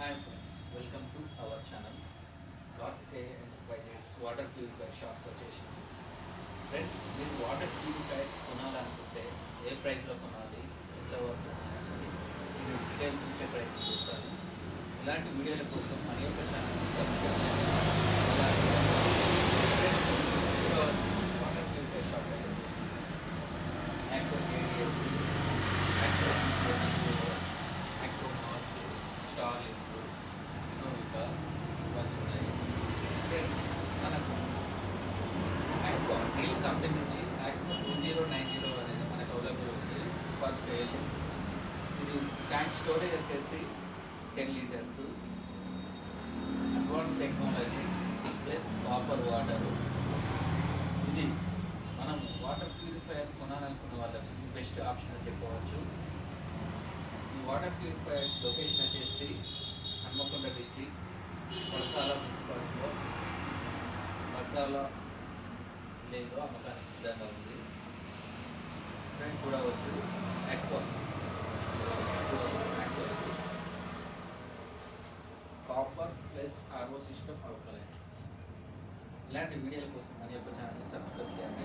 Hi friends, welcome to our channel Karthikeya Enterprises water purifier shop వచ్చేసింది. Friends, మీరు water purifiers కొనాలనుకుంటే ఏ ప్రైస్లో కొనాలి, ఎంత వరకు కొనాలి, నేను డీటెయిల్స్ ఇచ్చే ప్రయత్నం చేస్తాను. ఇలాంటి వీడియోల కోసం మన యొక్క ఛానల్ సబ్స్క్రైబ్ చేయండి. వాటర్ ప్యూరిఫైర్ షాప్ యాక్టో కేడిఎస్, యాక్టో యాక్టో మార్స్, స్టార్లింక్, ఇన్నోవికా ఇవన్నీ ఉన్నాయి. ఫ్రెండ్స్, మనకు యాక్వా నీల్ కంపెనీ నుంచి యాక్వా 2090 అనేది మనకు అవైలబుల్ ఉంది ఫర్ సేల్. ఇది ట్యాంక్ స్టోరేజ్ వచ్చేసి 10 litres, advance technology plus copper water. ఇది మనం వాటర్ ప్యూరిఫైయర్ కొనాలనుకున్న వాళ్ళకి బెస్ట్ ఆప్షన్ అని చెప్పవచ్చు. ఈ వాటర్ ప్యూరిఫైయర్ లొకేషన్ వచ్చేసి హన్మకొండ డిస్టిక్ పడకాల మున్సిపాలిటీలో పడకాల విలేజ్లో అమ్మకానికి సిద్ధంగా ఉంది. ఫ్రెండ్స్ చూడవచ్చు aqua copper plus RO system outline. ఇలాంటి వీడియోల కోసం మన యొక్క ఛానల్ని సబ్స్క్రైబ్ చేయండి.